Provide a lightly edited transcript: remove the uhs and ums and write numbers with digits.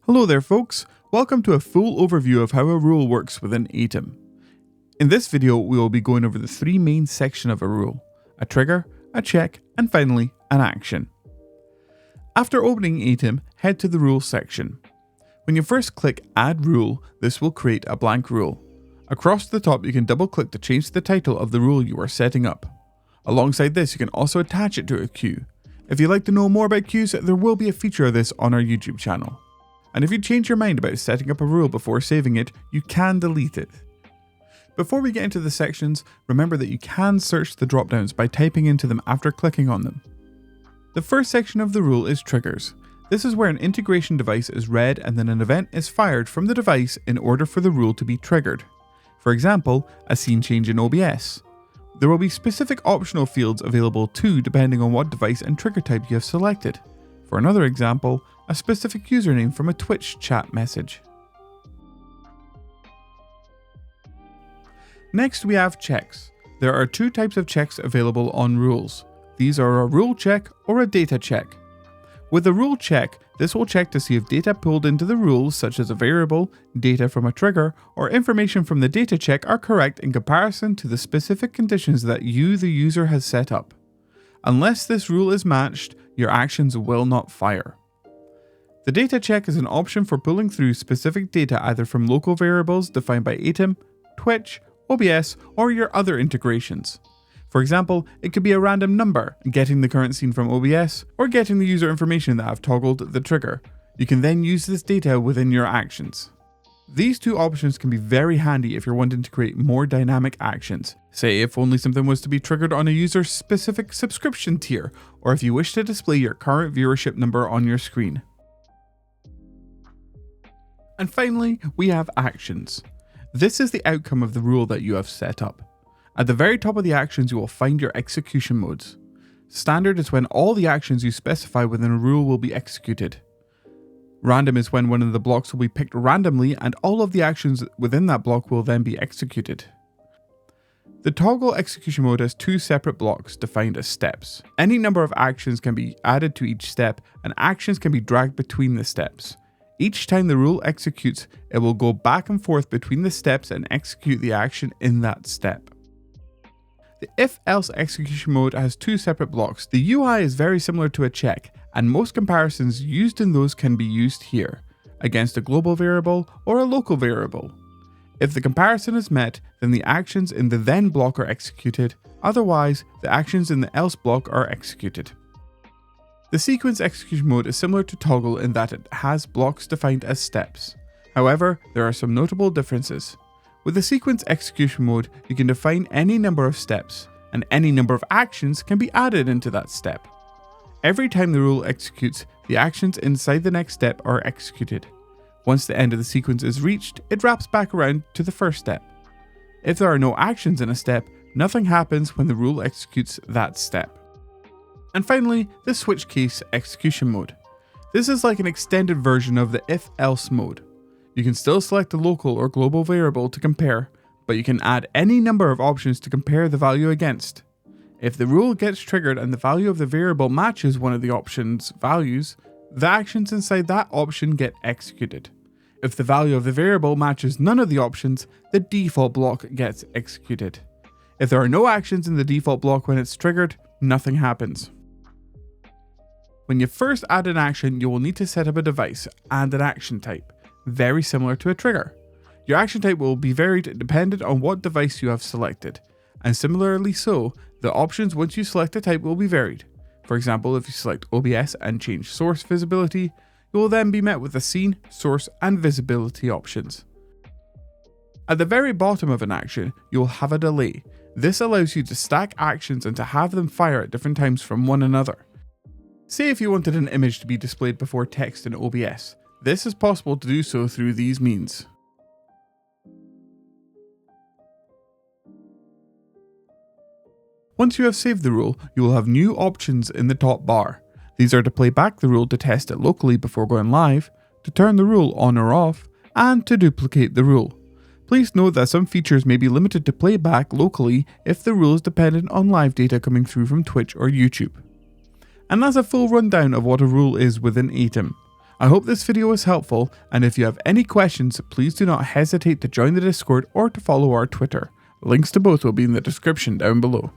Hello there folks, welcome to a full overview of how a rule works within Aitum. In this video we will be going over the three main sections of a rule: a trigger, a check, and finally an action. After opening Aitum, head to the rules section. When you first click add rule, this will create a blank rule. Across the top you can double click to change the title of the rule you are setting up. Alongside this you can also attach it to a queue. If you'd like to know more about queues, there will be a feature of this on our YouTube channel. And if you change your mind about setting up a rule before saving it, you can delete it. Before we get into the sections, remember that you can search the drop-downs by typing into them after clicking on them. The first section of the rule is triggers. This is where an integration device is read and then an event is fired from the device in order for the rule to be triggered. For example, a scene change in OBS. There will be specific optional fields available too depending on what device and trigger type you have selected. For another example, a specific username from a Twitch chat message. Next we have checks. There are two types of checks available on rules. These are a rule check or a data check. With a rule check, this will check to see if data pulled into the rule, such as a variable, data from a trigger, or information from the data check are correct in comparison to the specific conditions that you, the user, has set up. Unless this rule is matched, your actions will not fire. The data check is an option for pulling through specific data either from local variables defined by Aitum, Twitch, OBS, or your other integrations. For example, it could be a random number, getting the current scene from OBS, or getting the user information that I've toggled the trigger. You can then use this data within your actions. These two options can be very handy if you're wanting to create more dynamic actions. Say if only something was to be triggered on a user's specific subscription tier, or if you wish to display your current viewership number on your screen. And finally, we have actions. This is the outcome of the rule that you have set up. At the very top of the actions you will find your execution modes. Standard is when all the actions you specify within a rule will be executed. Random is when one of the blocks will be picked randomly and all of the actions within that block will then be executed. The toggle execution mode has two separate blocks defined as steps. Any number of actions can be added to each step and actions can be dragged between the steps. Each time the rule executes, it will go back and forth between the steps and execute the action in that step. The if-else execution mode has two separate blocks. The UI is very similar to a check, and most comparisons used in those can be used here, against a global variable or a local variable. If the comparison is met, then the actions in the then block are executed, otherwise the actions in the else block are executed. The sequence execution mode is similar to toggle in that it has blocks defined as steps. However, there are some notable differences. With the sequence execution mode, you can define any number of steps, and any number of actions can be added into that step. Every time the rule executes, the actions inside the next step are executed. Once the end of the sequence is reached, it wraps back around to the first step. If there are no actions in a step, nothing happens when the rule executes that step. And finally, the switch case execution mode. This is like an extended version of the if-else mode. You can still select a local or global variable to compare, but you can add any number of options to compare the value against. If the rule gets triggered and the value of the variable matches one of the option's values, the actions inside that option get executed. If the value of the variable matches none of the options, the default block gets executed. If there are no actions in the default block when it's triggered, nothing happens. When you first add an action, you will need to set up a device and an action type, very similar to a trigger. Your action type will be varied dependent on what device you have selected, and similarly so, the options once you select a type will be varied. For example, if you select OBS and change source visibility, you will then be met with the scene, source, and visibility options. At the very bottom of an action, you will have a delay. This allows you to stack actions and to have them fire at different times from one another. Say if you wanted an image to be displayed before text in OBS, this is possible to do so through these means. Once you have saved the rule, you will have new options in the top bar. These are to play back the rule to test it locally before going live, to turn the rule on or off, and to duplicate the rule. Please note that some features may be limited to playback locally if the rule is dependent on live data coming through from Twitch or YouTube. And that's a full rundown of what a rule is within Aitum. I hope this video was helpful, and if you have any questions, please do not hesitate to join the Discord or to follow our Twitter. Links to both will be in the description down below.